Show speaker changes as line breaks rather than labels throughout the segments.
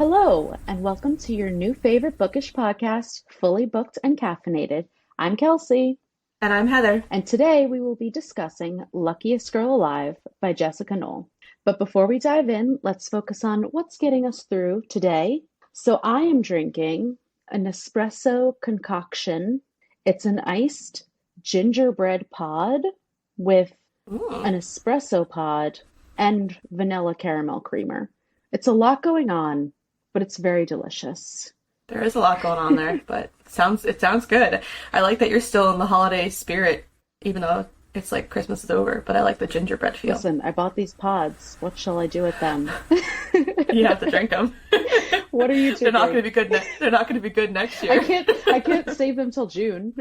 Hello, and welcome to your new favorite bookish podcast, Fully Booked and Caffeinated. I'm Kelsey,
And I'm Heather.
and today we will be discussing Luckiest Girl Alive by Jessica Knoll. But before we dive in, let's focus on what's getting us through today. So I am drinking an espresso concoction. It's an iced gingerbread pod with
Ooh,
an espresso pod and vanilla caramel creamer. It's a lot going on, but it's very delicious.
there is a lot going on there, but it sounds good. I like that you're still in the holiday spirit, even though it's like Christmas is over, but I like the gingerbread feel.
Listen, I bought these pods. What shall I do with them?
You have to drink them.
What are you
They're not going
drinking?
to be good. They're not going to be good next
I
year.
can't I can't save them till June.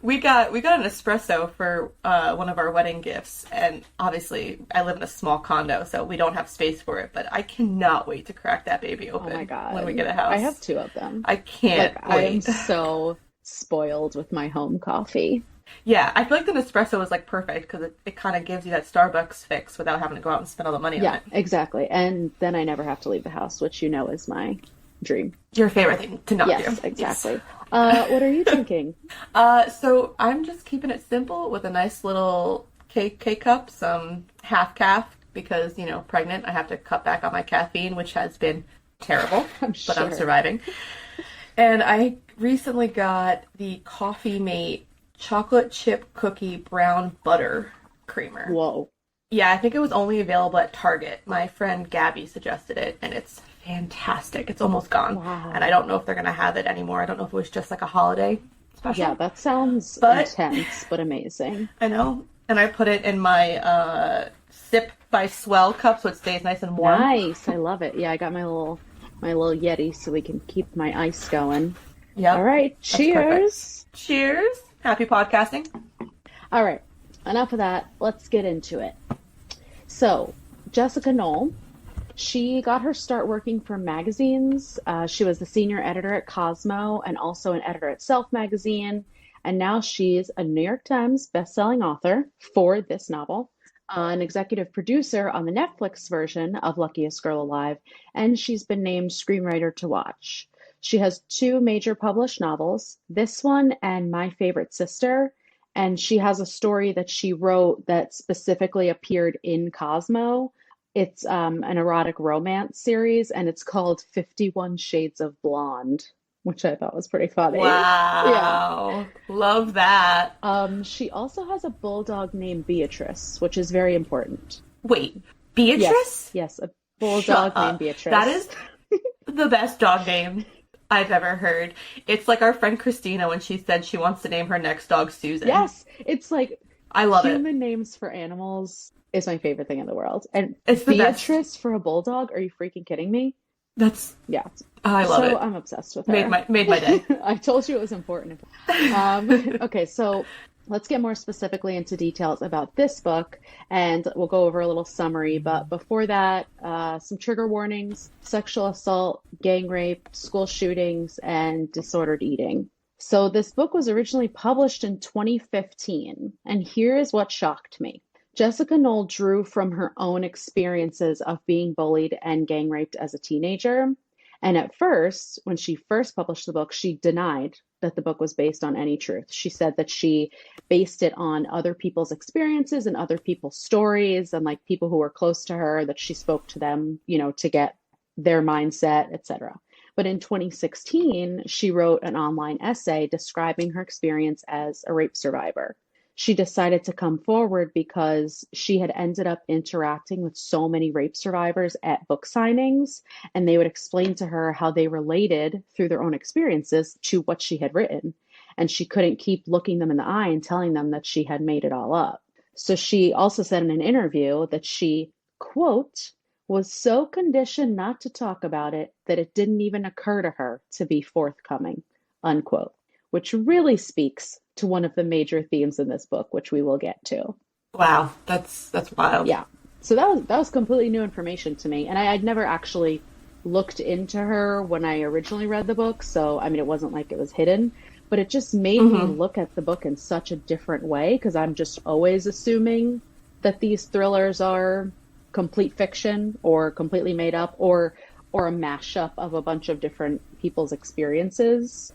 We got an espresso for one of our wedding gifts, and obviously I live in a small condo, so we don't have space for it. But I cannot wait to crack that baby
Oh my
open when we
God.
get a
I have
house.
two of them.
I
Like
can't
I am
wait.
so spoiled with my home coffee.
Yeah, I feel like the Nespresso is like perfect because it kind of gives you that Starbucks fix without having to go out and spend all the money on
Yeah,
it.
exactly. And then I never have to leave the house, which you know is my dream.
Your favorite thing to not do.
Yes,
Yes.
exactly. What are you drinking?
So I'm just keeping it simple with a nice little K cup, some half calf because, pregnant, I have to cut back on my caffeine, which has been terrible,
I'm
but I'm
sure.
surviving. And I recently got the Coffee Mate chocolate chip cookie brown butter creamer.
Whoa.
Yeah, I think it was only available at Target. My friend Gabby suggested it, and it's fantastic. It's almost gone, and I
Wow.
don't know if they're gonna have it anymore. I don't know if it was just like a holiday
Yeah,
special,
that sounds
but
intense, but amazing.
I know. And I put it in my sip by Swell cup so it stays nice and warm.
Nice. I love it. Yeah, I got my little Yeti so we can keep my ice going. All
Yep,
right,
that's perfect.
cheers.
Cheers! Happy podcasting.
All right, enough of that. Let's get into it. So, Jessica Knoll, she got her start working for magazines. She was the senior editor at Cosmo and also an editor at Self magazine. And now she's a New York Times bestselling author for this novel, an executive producer on the Netflix version of Luckiest Girl Alive, and she's been named screenwriter to watch. She has two major published novels, this one and My Favorite Sister, and she has a story that she wrote that specifically appeared in Cosmo. It's an erotic romance series, and it's called 51 Shades of Blonde, which I thought was pretty funny. Yeah.
Wow, love that.
She also has a bulldog named Beatrice, which is very important.
Wait,
Yes,
Beatrice?
yes, a
Shut
bulldog named
up. That
Beatrice.
is the best dog name I've ever heard. It's like our friend Christina when she said she wants to name her next dog Susan.
Yes, it's like
I love it.
human names for animals is my favorite thing in the world. And
It's the best.
Beatrice for a bulldog? Are you freaking kidding me?
That's
Yeah.
I love
So
it.
I'm obsessed with
Made
her.
my day.
I told you it was important. Okay, so let's get more specifically into details about this book, and we'll go over a little summary. But before that, some trigger warnings: sexual assault, gang rape, school shootings, and disordered eating. So this book was originally published in 2015, and here is what shocked me. Jessica Knoll drew from her own experiences of being bullied and gang raped as a teenager. And at first, when she first published the book, she denied that the book was based on any truth. She said that she based it on other people's experiences and other people's stories and like people who were close to her, that she spoke to them, to get their mindset, etc. But in 2016, she wrote an online essay describing her experience as a rape survivor. She decided to come forward because she had ended up interacting with so many rape survivors at book signings, and they would explain to her how they related through their own experiences to what she had written. And she couldn't keep looking them in the eye and telling them that she had made it all up. So she also said in an interview that she, quote, was so conditioned not to talk about it that it didn't even occur to her to be forthcoming, unquote, which really speaks to one of the major themes in this book, which we will get to.
Wow, that's wild.
Yeah. So that was completely new information to me. And I'd never actually looked into her when I originally read the book. So, I mean, it wasn't like it was hidden, but it just made me
Hmm.
look at the book in such a different way because I'm just always assuming that these thrillers are complete fiction or completely made up, or or a mashup of a bunch of different people's experiences.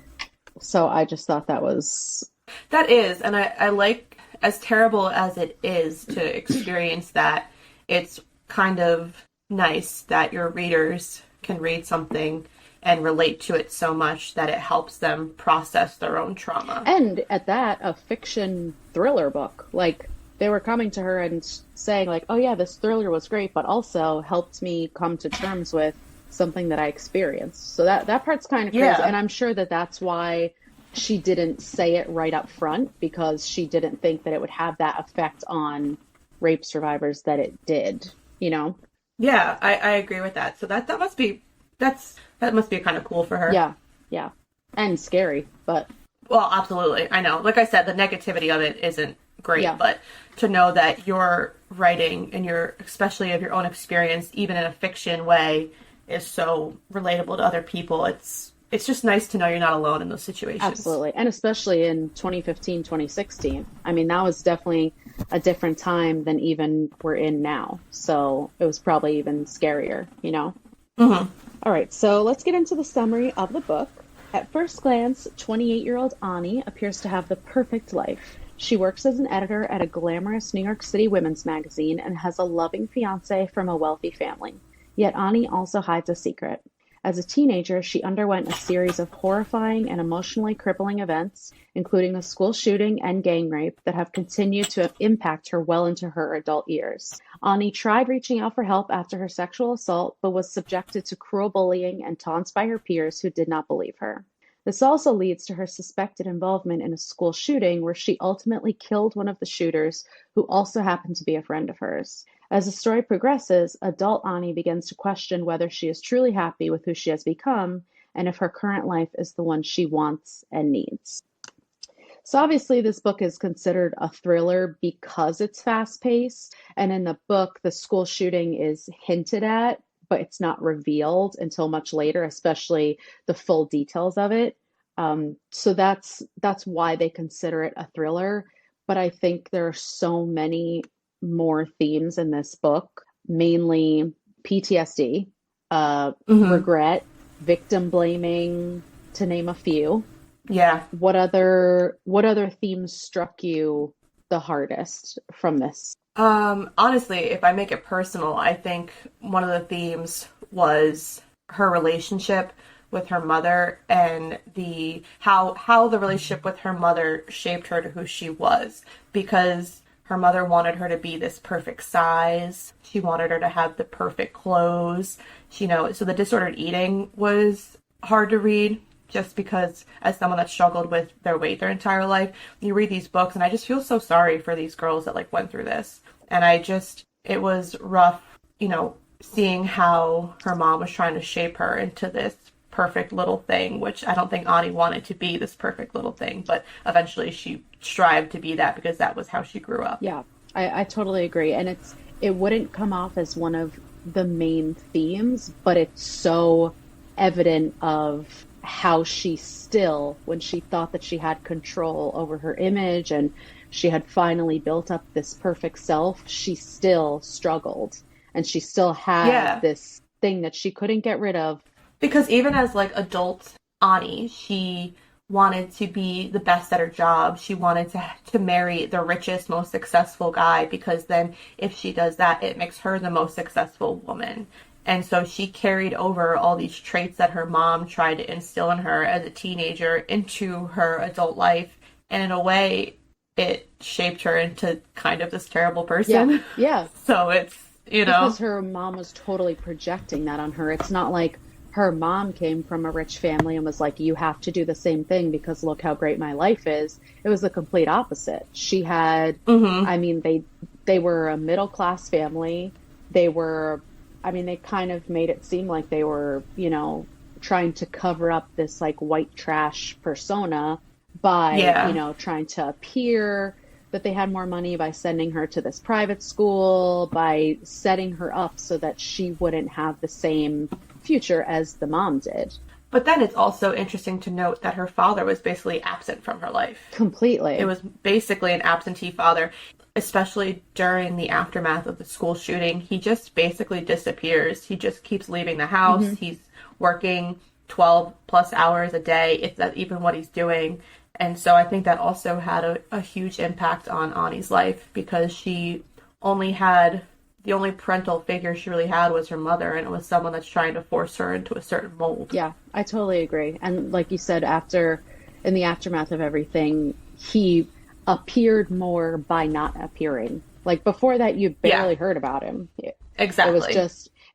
So I just thought that was
That is, and I like, as terrible as it is to experience that, it's kind of nice that your readers can read something and relate to it so much that it helps them process their own trauma.
and at that, a fiction thriller book. Like they were coming to her and saying like, "Oh yeah, this thriller was great, but also helped me come to terms with something that I experienced." So that part's kind of crazy,
Yeah.
and I'm sure that that's why she didn't say it right up front, because she didn't think that it would have that effect on rape survivors that it did, you know?
Yeah, I agree with that. So that must be that must be kind of cool for her.
Yeah, yeah. And scary, but
Well, absolutely. I know. Like I said, the negativity of it isn't great,
yeah,
but to know that you're writing and you're, especially of your own experience, even in a fiction way, is so relatable to other people. It's just nice to know you're not alone in those situations.
absolutely. And especially in 2015, 2016. I mean, that was definitely a different time than even we're in now. So it was probably even scarier, you know?
Mm-hmm.
All right, so let's get into the summary of the book. At first glance, 28-year-old Ani appears to have the perfect life. She works as an editor at a glamorous New York City women's magazine and has a loving fiancé from a wealthy family. Yet Ani also hides a secret. As a teenager, she underwent a series of horrifying and emotionally crippling events, including a school shooting and gang rape, that have continued to impact her well into her adult years. Ani tried reaching out for help after her sexual assault, but was subjected to cruel bullying and taunts by her peers who did not believe her. This also leads to her suspected involvement in a school shooting where she ultimately killed one of the shooters, who also happened to be a friend of hers. As the story progresses, adult Ani begins to question whether she is truly happy with who she has become and if her current life is the one she wants and needs. So obviously this book is considered a thriller because it's fast-paced, and in the book the school shooting is hinted at, but it's not revealed until much later, especially the full details of it. So that's why they consider it a thriller. But I think there are so many more themes in this book, mainly PTSD,
Mm-hmm.
regret, victim blaming, to name a few.
Yeah.
What other themes struck you the hardest from this?
Honestly, if I make it personal, I think one of the themes was her relationship with her mother and the how the relationship with her mother shaped her to who she was, because her mother wanted her to be this perfect size. She wanted her to have the perfect clothes. So the disordered eating was hard to read just because, as someone that struggled with their weight their entire life, you read these books and I just feel so sorry for these girls that went through this. And it was rough, seeing how her mom was trying to shape her into this perfect little thing, which I don't think Ani wanted to be, this perfect little thing, but eventually she strived to be that because that was how she grew up.
Yeah, I totally agree. And it wouldn't come off as one of the main themes, but it's so evident of how she still, when she thought that she had control over her image and she had finally built up this perfect self, she still struggled. And she still had
Yeah.
this thing that she couldn't get rid of.
Because even as adult Ani, she wanted to be the best at her job. She wanted to marry the richest, most successful guy, because then if she does that, it makes her the most successful woman. And so she carried over all these traits that her mom tried to instill in her as a teenager into her adult life. And in a way, it shaped her into kind of this terrible
Yeah,
person.
yeah.
So it's,
Because her mom was totally projecting that on her. It's not like her mom came from a rich family and was like, you have to do the same thing because look how great my life is. It was the complete opposite. She had,
mm-hmm.
I mean, they were a middle class family. They kind of made it seem like they were, trying to cover up this white trash persona by,
Yeah.
trying to appear that they had more money by sending her to this private school, by setting her up so that she wouldn't have the same future as the mom did.
But then it's also interesting to note that her father was basically absent from her life. It
Completely.
was basically an absentee father, especially during the aftermath of the school shooting. He just basically disappears. He just keeps leaving the house.
Hmm.
He's working 12 plus hours a day, if that's even what he's doing. And so I think that also had a huge impact on Ani's life because she only had the only parental figure she really had was her mother, and it was someone that's trying to force her into a certain mold.
Yeah, I totally agree. And like you said, in the aftermath of everything, he appeared more by not appearing. Like before that, you
Yeah,
barely heard about him.
exactly.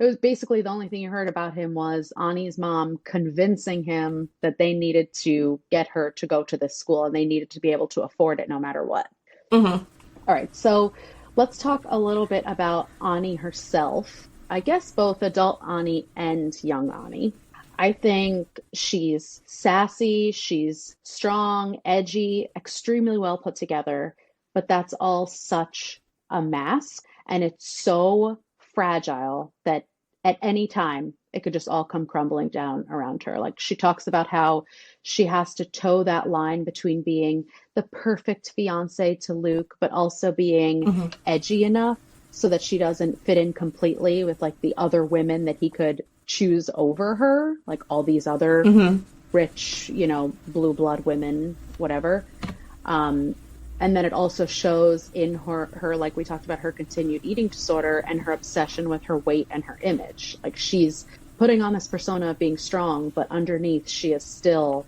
It was basically the only thing you heard about him was Ani's mom convincing him that they needed to get her to go to this school and they needed to be able to afford it no matter what.
Hmm.
All right, so let's talk a little bit about Ani herself. I guess both adult Ani and young Ani. I think she's sassy, she's strong, edgy, extremely well put together, but that's all such a mask, and it's so fragile that at any time it could just all come crumbling down around her. Like she talks about how she has to toe that line between being the perfect fiance to Luke, but also being
Hmm.
edgy enough so that she doesn't fit in completely with like the other women that he could choose over her, like all these other
Hmm.
rich, blue blood women, whatever. Um, and then it also shows in her, like we talked about, her continued eating disorder and her obsession with her weight and her image. Like she's putting on this persona of being strong, but underneath she is still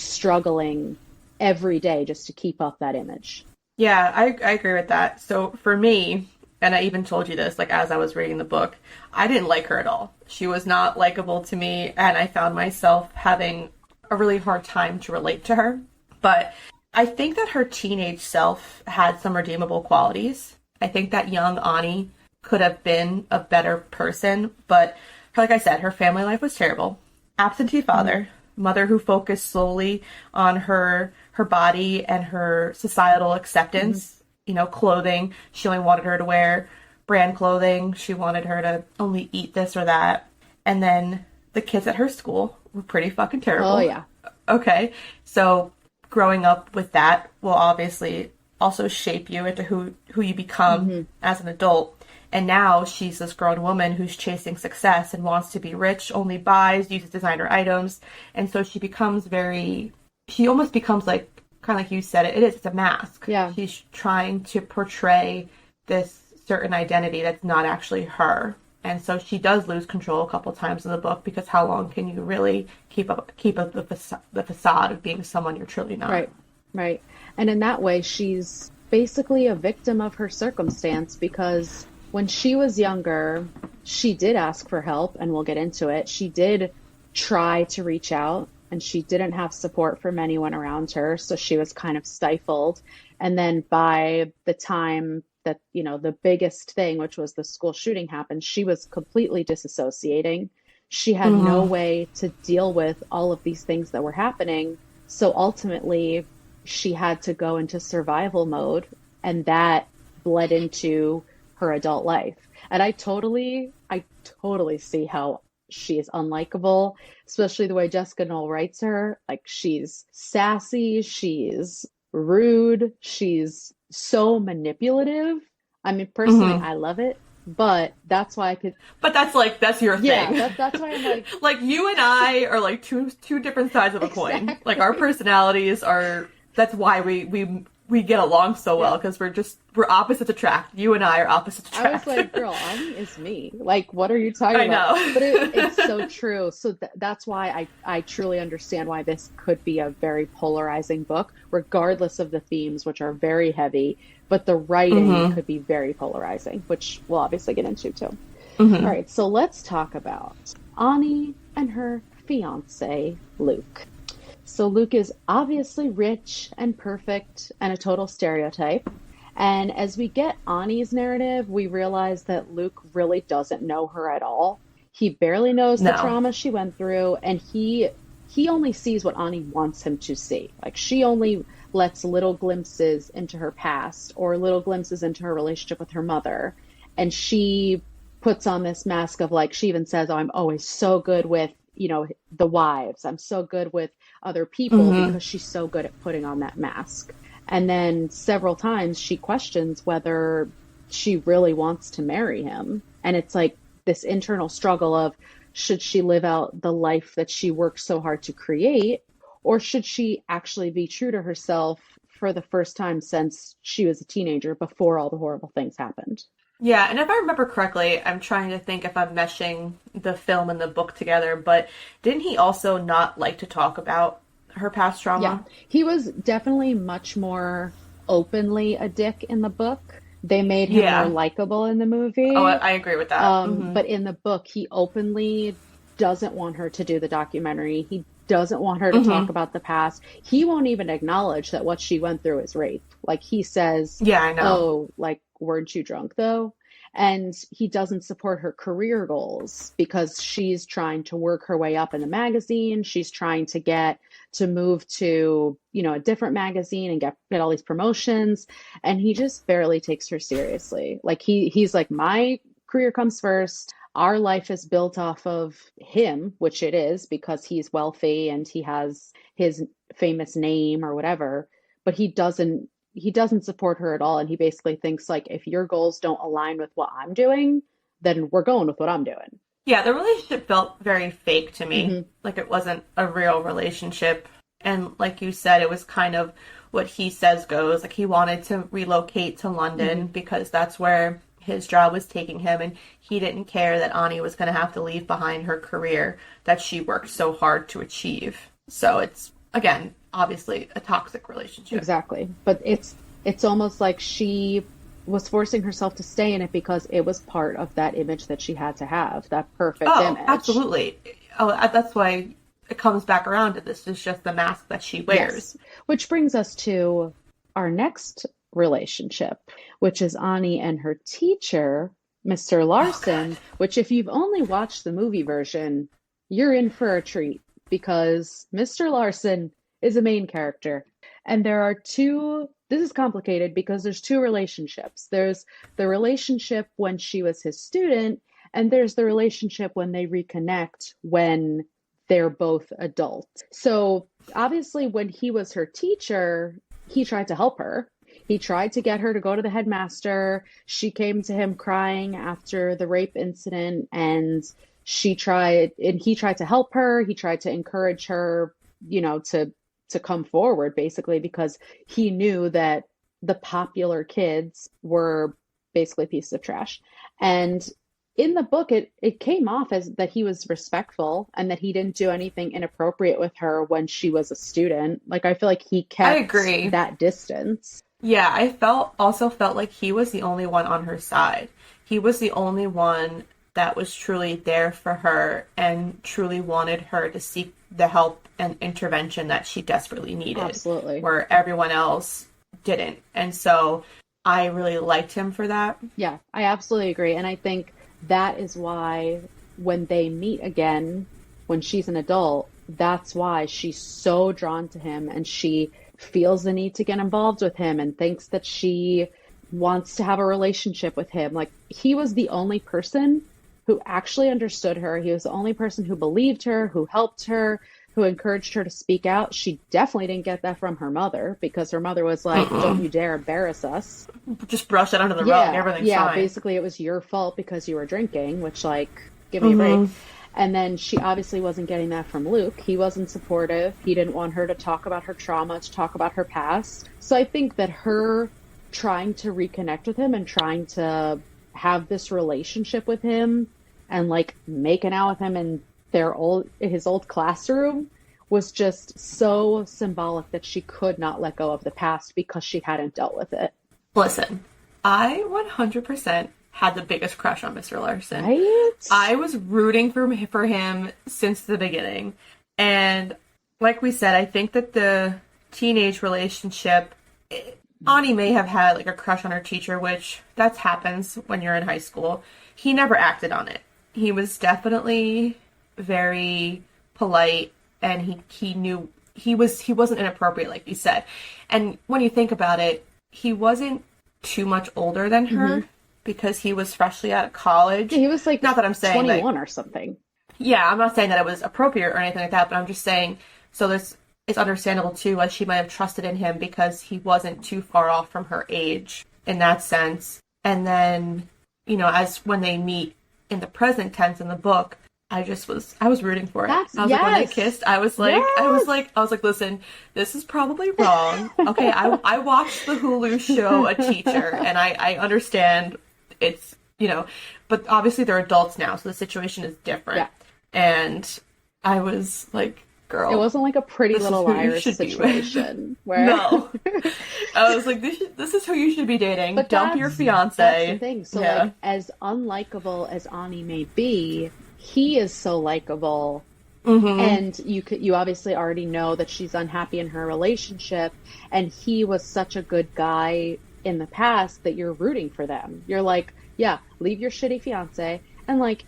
struggling every day just to keep up that image.
Yeah, I agree with that. So for me, and I even told you this, like as I was reading the book, I didn't like her at all. She was not likable to me, and I found myself having a really hard time to relate to her. But I think that her teenage self had some redeemable qualities. I think that young Ani could have been a better person, but like I said, her family life was terrible. Absentee
Mhm.
father, mother who focused solely on her body and her societal
Mhm.
acceptance, clothing. She only wanted her to wear brand clothing. She wanted her to only eat this or that. And then the kids at her school were pretty fucking
Oh
terrible.
yeah.
Okay. So growing up with that will obviously also shape you into who you become
Hmm.
as an adult. And now she's this grown woman who's chasing success and wants to be rich, only buys, uses designer items. And so she almost becomes like, kind of like you said, it's a mask.
Yeah.
She's trying to portray this certain identity that's not actually her. And so she does lose control a couple times in the book because how long can you really keep up the facade of being someone you're truly not?
Right, right. And in that way, she's basically a victim of her circumstance because when she was younger, she did ask for help, and we'll get into it. She did try to reach out, and she didn't have support from anyone around her, so she was kind of stifled. And then by the time that, the biggest thing, which was the school shooting, happened, she was completely disassociating. She had no
Hmm.
way to deal with all of these things that were happening, so ultimately, she had to go into survival mode, and that bled into her adult life. And I totally see how she is unlikable, especially the way Jessica Knoll writes her. Like she's sassy, she's rude, she's so manipulative. I mean, personally,
Hmm.
I love it, but that's why I could,
But that's your
yeah,
thing.
that's why I'm like,
Like you and I are like two different sides of a coin. Like our
exactly.
personalities are. That's why we get along so well
Yeah.
because we're opposites attract. You and I are opposites
I was
attract.
like, girl, Ani is me. Like, what are you talking
I
about? But it's
know.
so true. So that's why I truly understand why this could be a very polarizing book, regardless of the themes, which are very heavy, but the writing
Hmm.
could be very polarizing, which we'll obviously get into too. All
Hmm.
right, so let's talk about Ani and her fiance, Luke. So Luke is obviously rich and perfect and a total stereotype. And as we get Ani's narrative, we realize that Luke really doesn't know her at all. He barely knows the
No.
trauma she went through, and he only sees what Ani wants him to see. Like she only lets little glimpses into her past or little glimpses into her relationship with her mother. And she puts on this mask of like she even says, "Oh, I'm always so good with the wives. I'm so good with other people
Mm-hmm.
because she's so good at putting on that mask. And then several times she questions whether she really wants to marry him. And it's like this internal struggle of, should she live out the life that she worked so hard to create, or should she actually be true to herself for the first time since she was a teenager before all the horrible things happened?
Yeah, and if I remember correctly, I'm trying to think if I'm meshing the film and the book together, but didn't he also not like to talk about her past
Yeah,
trauma?
he was definitely much more openly a dick in the book. They made him more
Yeah.
likable in the
Oh,
movie.
I agree with that. Hmm.
But in the book, he openly doesn't want her to do the documentary. He doesn't want her to talk
Hmm.
about the past. He won't even acknowledge that what she went through is rape. Like he says,
Yeah, I know.
"Oh, like weren't you drunk though?" And he doesn't support her career goals because she's trying to work her way up in the magazine. She's trying to get to move to, a different magazine and get all these promotions. And he just barely takes her seriously. Like he's like, my career comes first. Our life is built off of him, which it is because he's wealthy and he has his famous name or whatever, but he doesn't support her at all, and he basically thinks like, if your goals don't align with what I'm doing, then we're going with what I'm doing.
Yeah, the relationship felt very fake to me.
Hmm.
Like it wasn't a real relationship. And like you said, it was kind of what he says goes. Like he wanted to relocate to
Hmm.
London because that's where his job was taking him, and he didn't care that Ani was going to have to leave behind her career that she worked so hard to achieve. So it's, again, obviously a toxic relationship.
Exactly. But it's almost like she was forcing herself to stay in it because it was part of that image that she had to have, that perfect
Oh,
image.
absolutely. Oh, that's why it comes back around to this is just the mask that she
Yes.
wears.
Which brings us to our next relationship, which is Ani and her teacher, Mr.
Oh, God.
Larson, which, if you've only watched the movie version, you're in for a treat because Mr. Larson is a main character. And there are this is complicated because there's two relationships. There's the relationship when she was his student, and there's the relationship when they reconnect when they're both adults. So obviously, when he was her teacher, he tried to help her. He tried to get her to go to the headmaster. She came to him crying after the rape incident, and he tried to help her. He tried to encourage her, to come forward basically because he knew that the popular kids were basically pieces of trash. And in the book, it came off as that he was respectful and that he didn't do anything inappropriate with her when she was a student. Like I feel like he
I
kept
agree.
that distance.
Yeah, also felt like he was the only one on her side. He was the only one that was truly there for her and truly wanted her to seek the help and intervention that she desperately needed,
Absolutely.
where everyone else didn't. And so I really liked him for that.
Yeah, I absolutely agree. And I think that is why when they meet again, when she's an adult, that's why she's so drawn to him and she feels the need to get involved with him and thinks that she wants to have a relationship with him. Like he was the only person who actually understood her. He was the only person who believed her, who helped her, who encouraged her to speak out. She definitely didn't get that from her mother because her mother was like, "Don't
Mm-mm.
you dare embarrass us."
Just brush it under the rug.
Yeah,
Everything's
yeah.
fine.
Basically, it was your fault because you were drinking, which, like, give me a break.
Hmm.
And then she obviously wasn't getting that from Luke. He wasn't supportive. He didn't want her to talk about her trauma, to talk about her past. So I think that her trying to reconnect with him and trying to have this relationship with him and like making out with him in his old classroom was just so symbolic that she could not let go of the past because she hadn't dealt with it.
Listen, I 100% had the biggest crush on Mr. Larson.
Right?
I was rooting for him since the beginning. And like we said, I think that the teenage relationship, Ani may have had like a crush on her teacher, which that happens when you're in high school. He never acted on it. He was definitely very polite and he knew he wasn't inappropriate like you said. And when you think about it, he wasn't too much older than
Hmm.
her because he was freshly out of college.
Yeah, he was like
Not that I'm saying like
21 or something.
Yeah, I'm not saying that it was appropriate or anything like that, but I'm just saying, so this is understandable too, why she might have trusted in him because he wasn't too far off from her age in that sense. And then, as when they meet in the present tense in the book, I was rooting for it. I was like, when they kissed, I was like, listen, this is probably wrong. Okay, I watched the Hulu show A Teacher, and I understand it's, but obviously they're adults now, so the situation is different.
Yeah.
And I was like, girl,
it wasn't like a Pretty Little Liars situation where
no, I was like, this is who you should be dating. But dump your fiance.
That's the thing. So like, as unlikable as Ani may be, he is so likable. And you obviously already know that she's unhappy in her relationship, and he was such a good guy in the past that you're rooting for them. You're like, yeah, leave your shitty fiance. And like,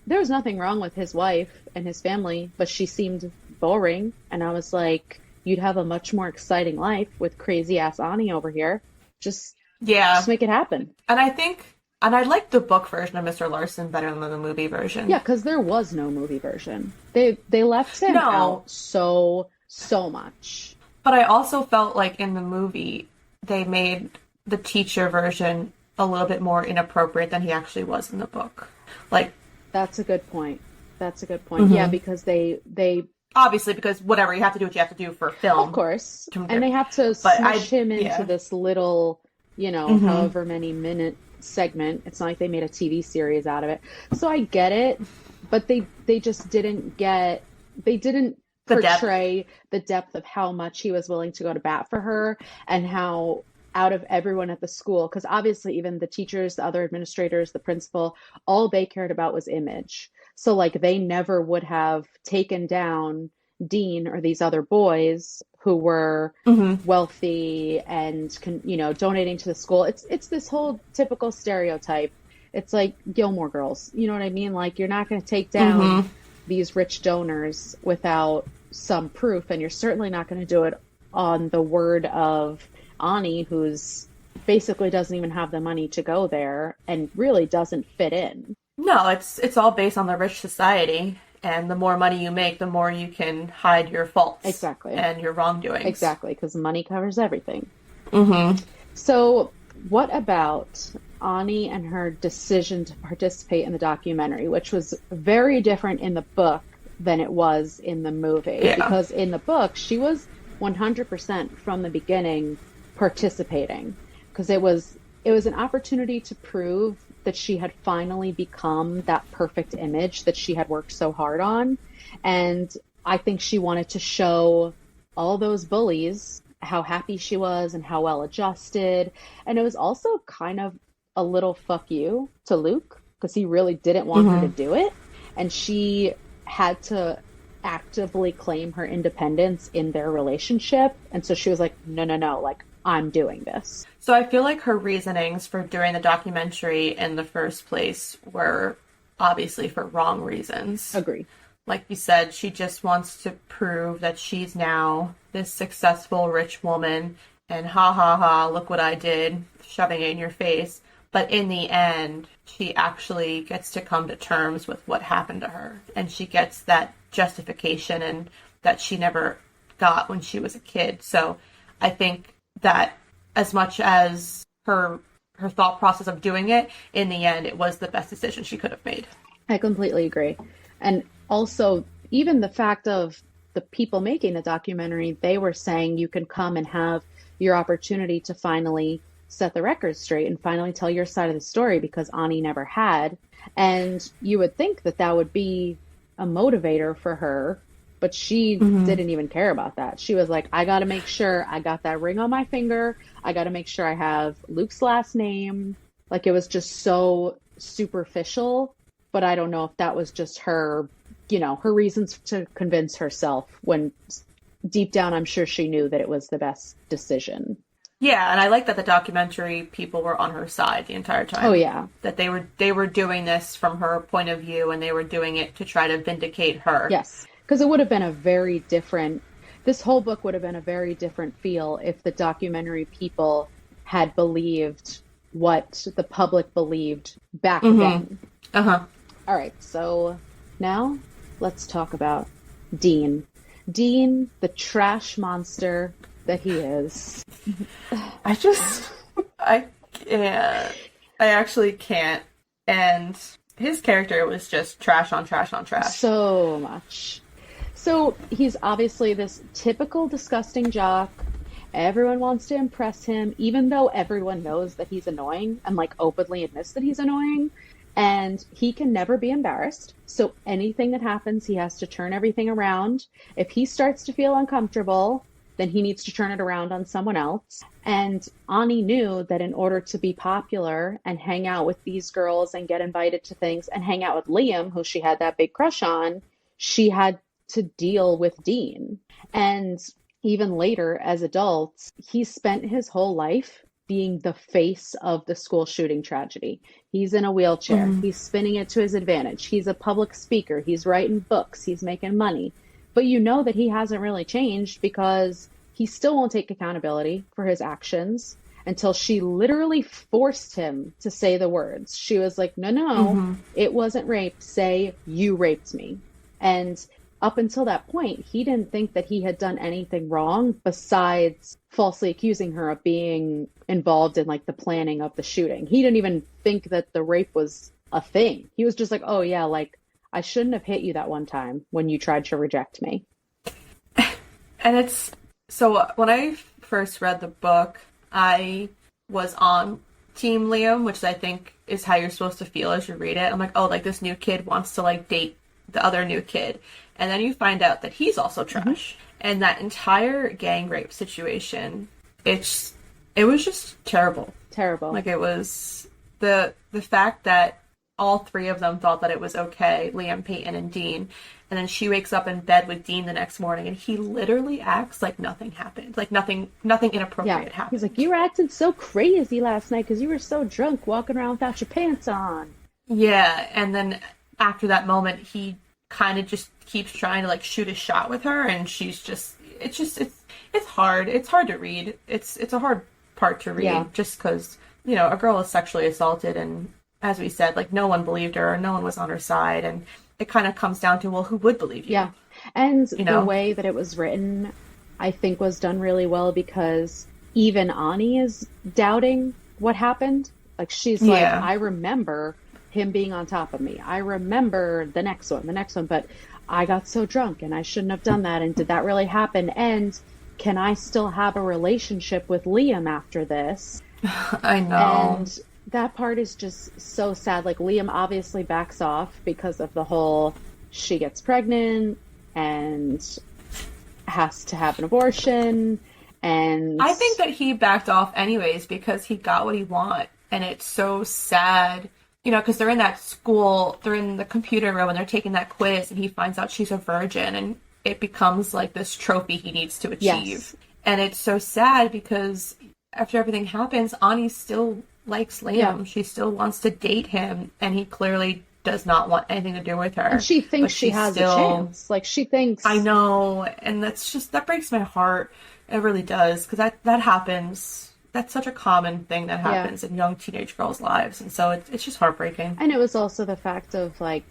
there was nothing wrong with his wife and his family, but she seemed boring. And I was like, you'd have a much more exciting life with crazy ass Ani over here. Just make it happen.
And I like the book version of Mr. Larson better than the movie version.
Yeah, because there was no movie version. They left him out so much.
But I also felt like in the movie, they made the teacher version a little bit more inappropriate than he actually was in the book. Like,
that's a good point. Yeah, because they
obviously, because whatever, you have to do what you have to do for film.
Of course. And they have to smush him into this little, however many minute segment. It's not like they made a TV series out of it. So I get it, but they just didn't portray the depth of how much he was willing to go to bat for her, and how out of everyone at the school, because obviously even the teachers, the other administrators, the principal, all they cared about was image. So like, they never would have taken down Dean or these other boys who were wealthy and donating to the school. It's this whole typical stereotype. It's like Gilmore Girls, you know what I mean? Like, you're not going to take down these rich donors without some proof, and you're certainly not going to do it on the word of Ani, who's basically doesn't even have the money to go there and really doesn't fit in.
No, it's all based on the rich society, and the more money you make, the more you can hide your faults.
Exactly.
And your wrongdoings.
Exactly, because money covers everything. So what about Ani and her decision to participate in the documentary, which was very different in the book than it was in the movie?
Yeah.
Because in the book, she was 100% from the beginning participating, because it was an opportunity to prove that she had finally become that perfect image that she had worked so hard on. And I think she wanted to show all those bullies how happy she was and how well adjusted. And it was also kind of a little fuck you to Luke, because he really didn't want her to do it. And she had to actively claim her independence in their relationship. And so she was like, no, like, I'm doing this.
So I feel like her reasonings for doing the documentary in the first place were obviously for wrong reasons.
Agree.
Like you said, she just wants to prove that she's now this successful rich woman, and ha ha ha, look what I did, shoving it in your face. But in the end, she actually gets to come to terms with what happened to her, and she gets that justification and that she never got when she was a kid. So I think that as much as her thought process of doing it, in the end, it was the best decision she could have made.
I completely agree. And also, even the fact of the people making the documentary, they were saying you can come and have your opportunity to finally set the record straight and finally tell your side of the story, because Ani never had. And you would think that that would be a motivator for her, but she didn't even care about that. She was like, I got to make sure I got that ring on my finger. I got to make sure I have Luke's last name. Like, it was just so superficial, but I don't know if that was just her, her reasons to convince herself, when deep down, I'm sure she knew that it was the best decision.
Yeah, and I like that the documentary people were on her side the entire time.
Oh, yeah.
That they were doing this from her point of view, and they were doing it to try to vindicate her.
Yes, because it would have been this whole book would have been a very different feel if the documentary people had believed what the public believed back then.
Uh-huh.
All right, so Now, let's talk about Dean. Dean, the trash monster that he is.
I just, I can't. I actually can't. And his character was just trash on trash on trash.
So much. So he's obviously this typical disgusting jock. Everyone wants to impress him, even though everyone knows that he's annoying and like openly admits that he's annoying. And he can never be embarrassed. So anything that happens, he has to turn everything around. If he starts to feel uncomfortable, then he needs to turn it around on someone else. And Ani knew that in order to be popular and hang out with these girls and get invited to things and hang out with Liam, who she had that big crush on, she had to deal with Dean. And even later, as adults, he spent his whole life being the face of the school shooting tragedy. He's in a wheelchair. He's spinning it to his advantage. He's a public speaker. He's writing books. He's making money. But you know that he hasn't really changed because he still won't take accountability for his actions until she literally forced him to say the words. She was like, no, it wasn't rape. Say, you raped me. And up until that point, he didn't think that he had done anything wrong besides falsely accusing her of being involved in like the planning of the shooting. He didn't even think that the rape was a thing. He was just like, oh yeah, like I shouldn't have hit you that one time when you tried to reject me.
And it's so when I first read the book, I was on Team Liam, which I think is how you're supposed to feel as you read it. I'm like, oh, like this new kid wants to like date the other new kid. And then you find out that he's also trash. And that entire gang rape situation, it was just terrible.
Terrible.
Like it was the fact that all three of them thought that it was okay, Liam, Peyton, and Dean. And then she wakes up in bed with Dean the next morning and he literally acts like nothing happened. Like nothing inappropriate happened.
He's like, you were acting so crazy last night because you were so drunk walking around without your pants on.
Yeah, and then after that moment, he kind of just keeps trying to like shoot a shot with her, and she's just it's hard. It's hard to read. It's a hard part to read just because, you know, a girl is sexually assaulted, and as we said, like no one believed her, no one was on her side, and it kind of comes down to, well, who would believe you?
Yeah, and
you know?
The way that it was written, I think, was done really well because even Ani is doubting what happened. Like she's like, I remember him being on top of me. I remember the next one, but I got so drunk and I shouldn't have done that. And did that really happen? And can I still have a relationship with Liam after this?
I know.
And that part is just so sad. Like Liam obviously backs off because of the whole, she gets pregnant and has to have an abortion. And
I think that he backed off anyways because he got what he want. And it's so sad. You know, because they're in that school, they're in the computer room and they're taking that quiz and he finds out she's a virgin and it becomes like this trophy he needs to achieve.
Yes.
And it's so sad because after everything happens, Ani still likes Liam. Yeah. She still wants to date him and he clearly does not want anything to do with her.
And she thinks she has a chance. Like she thinks...
I know. And that breaks my heart. It really does. Because that happens... That's such a common thing that happens in young teenage girls' lives. And so it's just heartbreaking.
And it was also the fact of, like,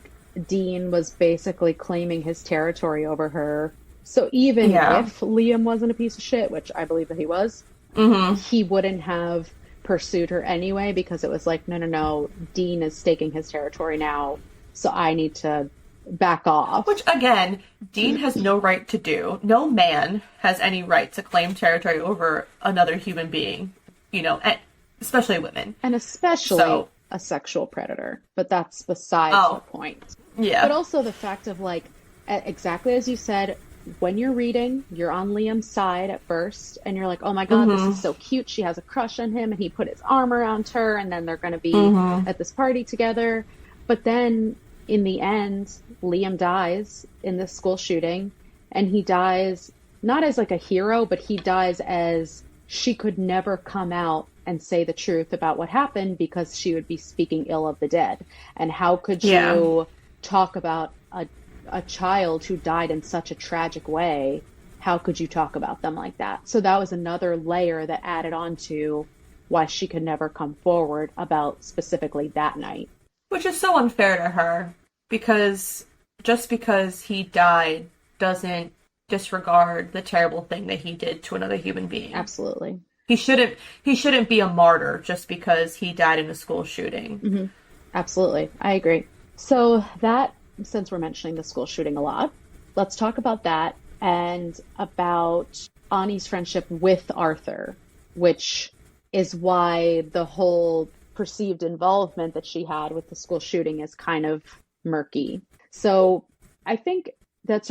Dean was basically claiming his territory over her. So even if Liam wasn't a piece of shit, which I believe that he was, he wouldn't have pursued her anyway because it was like, no, Dean is staking his territory now, so I need to back off.
Which, again, Dean has no right to do. No man has any right to claim territory over another human being, you know, especially women.
And especially a sexual predator. But that's besides the point.
Yeah.
But also the fact of, like, exactly as you said, when you're reading, you're on Liam's side at first, and you're like, oh my god, this is so cute. She has a crush on him, and he put his arm around her, and then they're going to be at this party together. But then... in the end, Liam dies in this school shooting, and he dies not as like a hero, but he dies as she could never come out and say the truth about what happened because she would be speaking ill of the dead. And how could you talk about a child who died in such a tragic way? How could you talk about them like that? So that was another layer that added on to why she could never come forward about specifically that night.
Which is so unfair to her, because just because he died doesn't disregard the terrible thing that he did to another human being.
Absolutely.
He shouldn't be a martyr just because he died in a school shooting.
Mm-hmm. Absolutely. I agree. So that, since we're mentioning the school shooting a lot, let's talk about that and about Ani's friendship with Arthur, which is why the whole perceived involvement that she had with the school shooting is kind of murky. So I think that's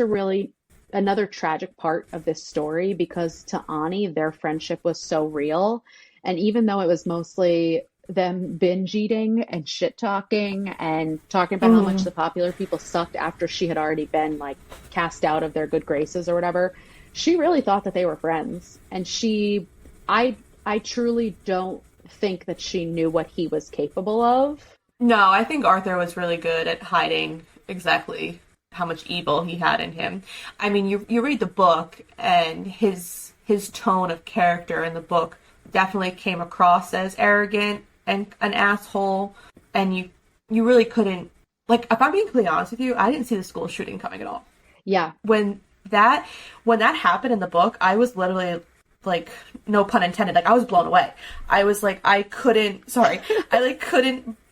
another tragic part of this story, because to Ani, their friendship was so real. And even though it was mostly them binge eating and shit talking and talking about how much the popular people sucked after she had already been like cast out of their good graces or whatever, she really thought that they were friends. And I truly don't think that she knew what he was capable of.
No, I think Arthur was really good at hiding exactly how much evil he had in him. I mean, you read the book, and his tone of character in the book definitely came across as arrogant and an asshole, and you really couldn't, like, if I'm being completely honest with you, I didn't see the school shooting coming at all.
Yeah.
When that happened in the book, I was literally, like, no pun intended, like, I was blown away. I was like, I couldn't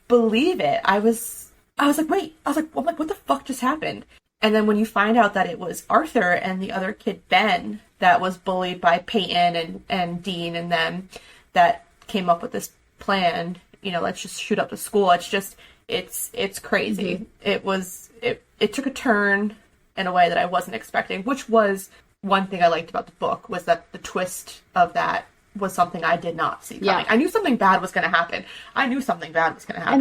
believe it. I was like, wait. I was like, what the fuck just happened? And then when you find out that it was Arthur and the other kid, Ben, that was bullied by Peyton and Dean and them, that came up with this plan, let's just shoot up the school. It's just, it's crazy. Mm-hmm. It took a turn in a way that I wasn't expecting, which was one thing I liked about the book, was that the twist of that was something I did not see coming. Yeah. I knew something bad was going to happen. And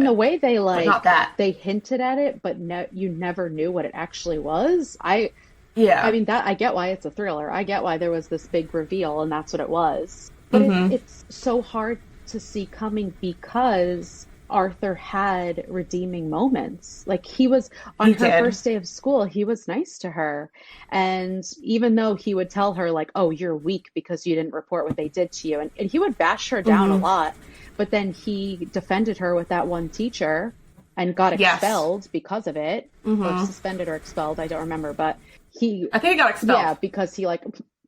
the
way they
not that.
They hinted at it, but you never knew what it actually was. I mean, that I get why it's a thriller. I get why there was this big reveal, and that's what it was. But it's so hard to see coming, because Arthur had redeeming moments. Like, he was on her first day of school, he was nice to her. And even though he would tell her, like, oh, you're weak because you didn't report what they did to you. And he would bash her down a lot. But then he defended her with that one teacher and got expelled because of it. Or suspended or expelled, I don't remember. But
I think he got expelled.
Yeah, because he, like,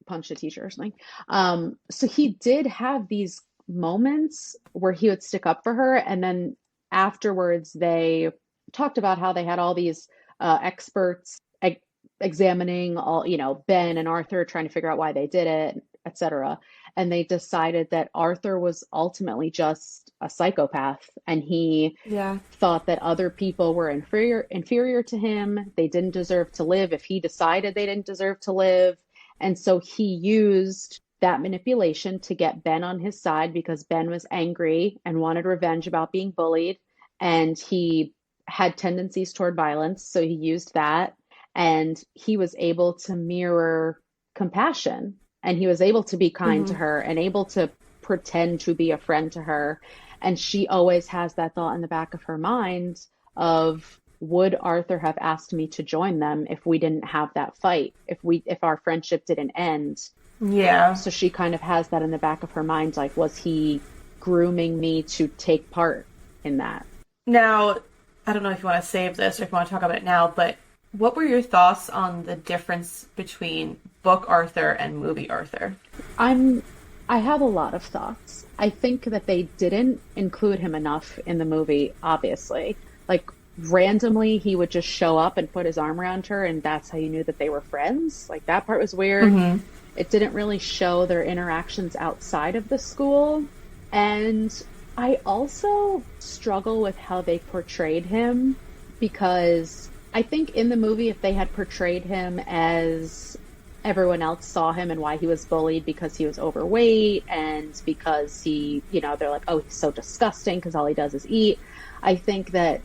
punched a teacher or something. So he did have these moments where he would stick up for her, and then afterwards they talked about how they had all these experts examining all, Ben and Arthur, trying to figure out why they did it, etc. And they decided that Arthur was ultimately just a psychopath, and he thought that other people were inferior to him. They didn't deserve to live if he decided they didn't deserve to live. And so he used that manipulation to get Ben on his side, because Ben was angry and wanted revenge about being bullied, and he had tendencies toward violence. So he used that, and he was able to mirror compassion, and he was able to be kind to her and able to pretend to be a friend to her. And she always has that thought in the back of her mind of, would Arthur have asked me to join them if we didn't have that fight, if our friendship didn't end?
Yeah.
So she kind of has that in the back of her mind, like, was he grooming me to take part in that?
Now, I don't know if you want to save this or if you want to talk about it now, but what were your thoughts on the difference between book Arthur and movie Arthur?
I have a lot of thoughts. I think that they didn't include him enough in the movie, obviously. Like, randomly he would just show up and put his arm around her, and that's how you knew that they were friends. Like, that part was weird. It didn't really show their interactions outside of the school. And I also struggle with how they portrayed him, because I think in the movie, if they had portrayed him as everyone else saw him and why he was bullied, because he was overweight and because he, they're like, oh, he's so disgusting because all he does is eat. I think that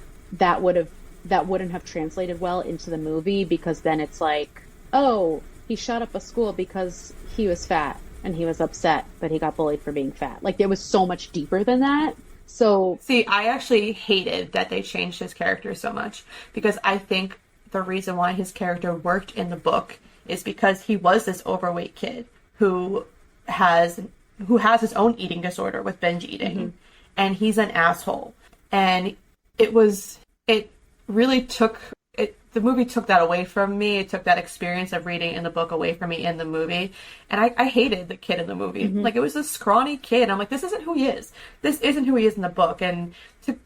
wouldn't have translated well into the movie, because then it's like, oh, he shut up a school because he was fat and he was upset that he got bullied for being fat. Like, it was so much deeper than that. So,
see, I actually hated that they changed his character so much, because I think the reason why his character worked in the book is because he was this overweight kid who has his own eating disorder with binge eating, and he's an asshole. And it really took the movie took that away from me. It took that experience of reading in the book away from me in the movie. And I hated the kid in the movie. Like, it was this scrawny kid. I'm like, this isn't who he is. This isn't who he is in the book. And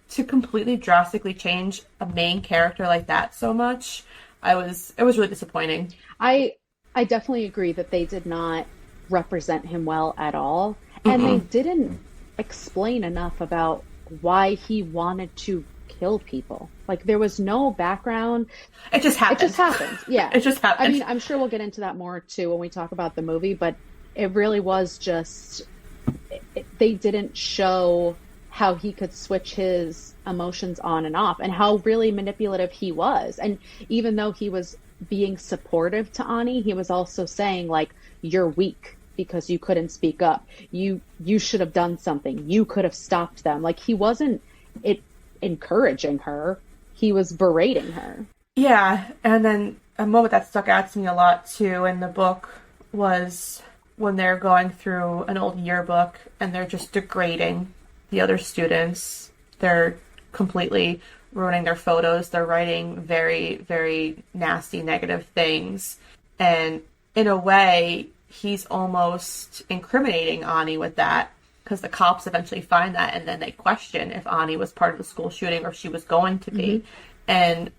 to completely drastically change a main character like that so much, it was really disappointing.
I definitely agree that they did not represent him well at all. And they didn't explain enough about why he wanted to kill people. Like, there was no background.
It just happened.
It just happened. Yeah.
It just happened.
I mean, I'm sure we'll get into that more too when we talk about the movie, but it really was just, they didn't show how he could switch his emotions on and off and how really manipulative he was. And even though he was being supportive to Ani, he was also saying, like, you're weak because you couldn't speak up. You should have done something. You could have stopped them. Like, he wasn't encouraging her. He was berating her.
Yeah, and then a moment that stuck out to me a lot too in the book was when they're going through an old yearbook and they're just degrading the other students. They're completely ruining their photos. They're writing very, very nasty, negative things. And in a way, he's almost incriminating Ani with that, because the cops eventually find that, and then they question if Ani was part of the school shooting or if she was going to be. And,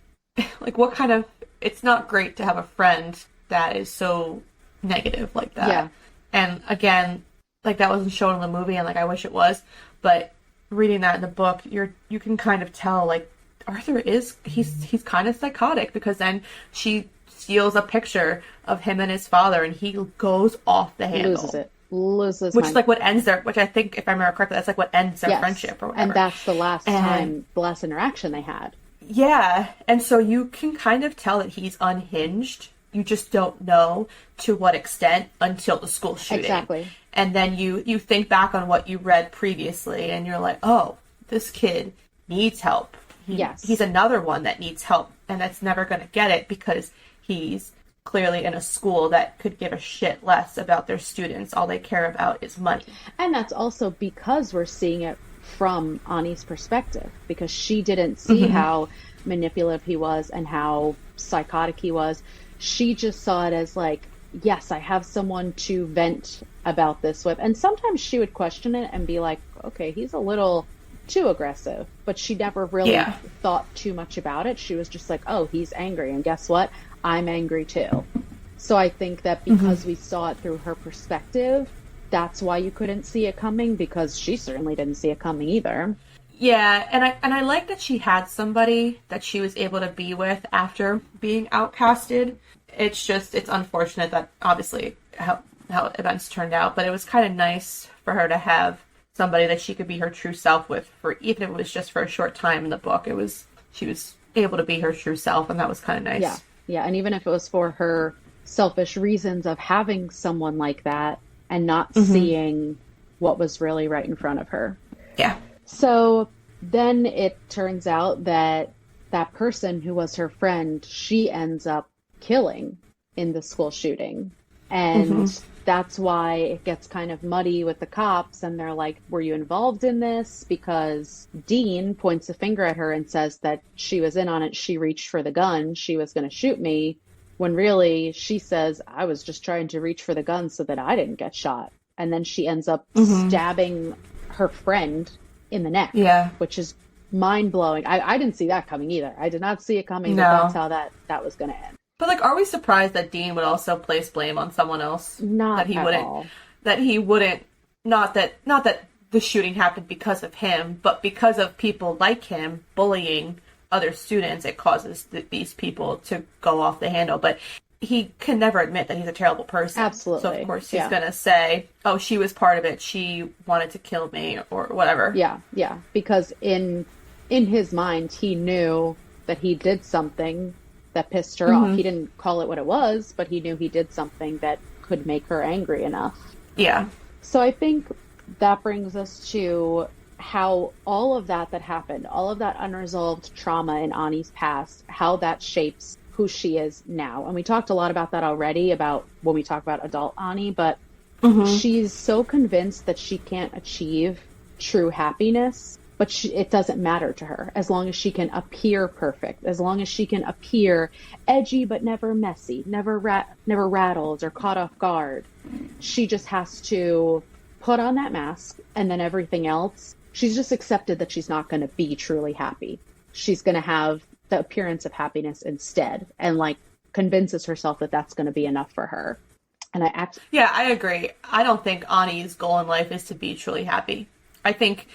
like, what kind of... It's not great to have a friend that is so negative like that.
Yeah.
And, again, like, that wasn't shown in the movie, and, like, I wish it was. But reading that in the book, you can kind of tell, like, Arthur is... He's kind of psychotic, because then she steals a picture of him and his father, and he goes off the handle.
Loses
which is like what ends their, which I think, if I remember correctly, that's like what ends their friendship or whatever.
And that's the last time, the last interaction they had.
Yeah. And so you can kind of tell that he's unhinged. You just don't know to what extent until the school shooting.
Exactly.
And then you think back on what you read previously and you're like, oh, this kid needs help. He's another one that needs help, and that's never going to get it because he's clearly in a school that could give a shit less about their students. All they care about is money.
And that's also because we're seeing it from Ani's perspective, because she didn't see how manipulative he was and how psychotic he was. She just saw it as like, yes, I have someone to vent about this with. And sometimes she would question it and be like, okay, he's a little too aggressive. But she never really thought too much about it. She was just like, oh, he's angry. And guess what? I'm angry too. So I think that because we saw it through her perspective, that's why you couldn't see it coming, because she certainly didn't see it coming either.
Yeah, and I like that she had somebody that she was able to be with after being outcasted. It's unfortunate that obviously how events turned out, but it was kind of nice for her to have somebody that she could be her true self with, for even if it was just for a short time in the book. She was able to be her true self, and that was kind of nice.
Yeah, and even if it was for her selfish reasons of having someone like that and not seeing what was really right in front of her.
Yeah.
So then it turns out that that person who was her friend, she ends up killing in the school shooting. And that's why it gets kind of muddy with the cops, and they're like, were you involved in this? Because Dean points a finger at her and says that she was in on it. She reached for the gun. She was going to shoot me. When really she says, I was just trying to reach for the gun so that I didn't get shot. And then she ends up stabbing her friend in the neck, which is mind-blowing. I didn't see that coming either. I did not see it coming, but that's how that was going to end.
But, like, are we surprised that Dean would also place blame on someone else?
Not at all.
That he wouldn't, not that the shooting happened because of him, but because of people like him bullying other students, it causes these people to go off the handle. But he can never admit that he's a terrible person.
Absolutely.
So, of course, he's going to say, oh, she was part of it. She wanted to kill me or whatever.
Yeah. Because in his mind, he knew that he did something that pissed her off. He didn't call it what it was, but he knew he did something that could make her angry enough.
Yeah.
So I think that brings us to how all of that happened, all of that unresolved trauma in Ani's past, how that shapes who she is now. And we talked a lot about that already, about when we talk about adult Ani, but she's so convinced that she can't achieve true happiness but it doesn't matter to her as long as she can appear perfect, as long as she can appear edgy but never messy, never rattled or caught off guard. She just has to put on that mask, and then everything else, she's just accepted that she's not going to be truly happy. She's going to have the appearance of happiness instead, and like convinces herself that that's going to be enough for her. And
yeah, I agree. I don't think Ani's goal in life is to be truly happy. I think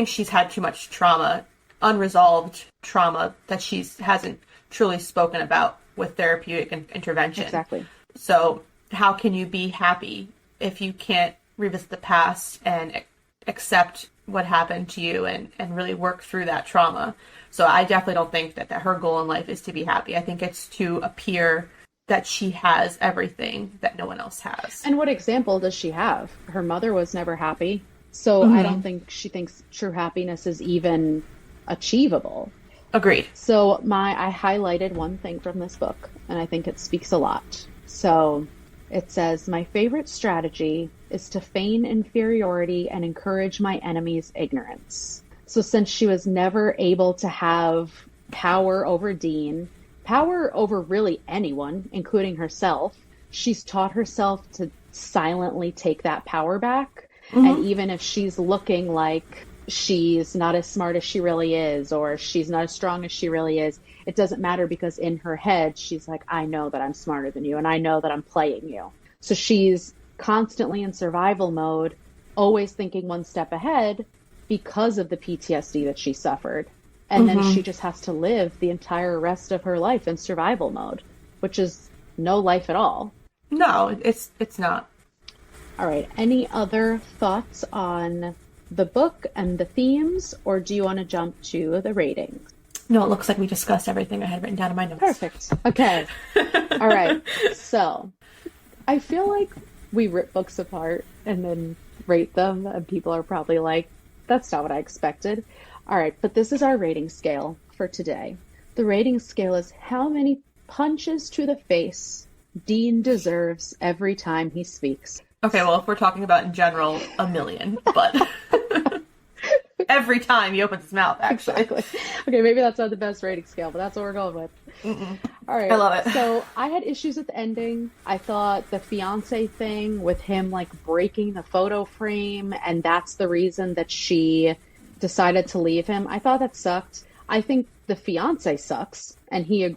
she's had too much trauma, unresolved trauma that she hasn't truly spoken about with therapeutic intervention.
Exactly.
So how can you be happy if you can't revisit the past and accept what happened to you and really work through that trauma? So I definitely don't think that her goal in life is to be happy. I think it's to appear that she has everything that no one else has.
And what example does she have? Her mother was never happy. So I don't think she thinks true happiness is even achievable.
Agreed.
So I highlighted one thing from this book, and I think it speaks a lot. So it says, my favorite strategy is to feign inferiority and encourage my enemy's ignorance. So since she was never able to have power over Dean, power over really anyone, including herself, she's taught herself to silently take that power back. And even if she's looking like she's not as smart as she really is, or she's not as strong as she really is, it doesn't matter, because in her head, she's like, I know that I'm smarter than you, and I know that I'm playing you. So she's constantly in survival mode, always thinking one step ahead because of the PTSD that she suffered. And then she just has to live the entire rest of her life in survival mode, which is no life at all.
No, it's not.
All right. Any other thoughts on the book and the themes, or do you want to jump to the ratings?
No, it looks like we discussed everything I had written down in my notes.
Perfect. Okay. All right. So I feel like we rip books apart and then rate them, and people are probably like, that's not what I expected. All right. But this is our rating scale for today. The rating scale is how many punches to the face Dean deserves every time he speaks.
Okay, well, if we're talking about in general, 1,000,000, but every time he opens his mouth, actually.
Exactly. Okay, maybe that's not the best rating scale, but that's what we're going with. All right.
I love it.
So I had issues with the ending. I thought the fiance thing with him like breaking the photo frame, and that's the reason that she decided to leave him. I thought that sucked. I think the fiance sucks, and he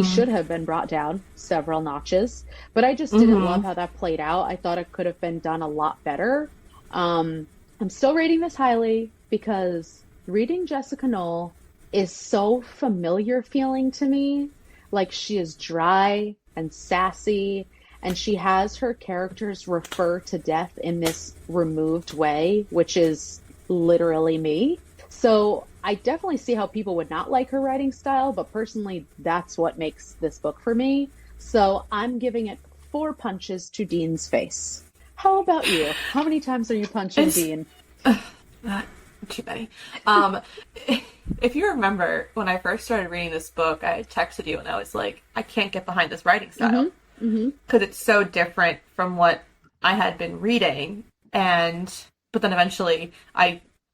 should have been brought down several notches, but I just didn't love how that played out. I thought it could have been done a lot better. I'm still rating this highly because reading Jessica Knoll is so familiar feeling to me. Like, she is dry and sassy, and she has her characters refer to death in this removed way, which is literally me. So I definitely see how people would not like her writing style, but personally, that's what makes this book for me. So I'm giving it 4 punches to Dean's face. How about you? How many times are you punching Dean?
Not too many. If you remember, when I first started reading this book, I texted you and I was like, I can't get behind this writing style. Because it's so different from what I had been reading. But then eventually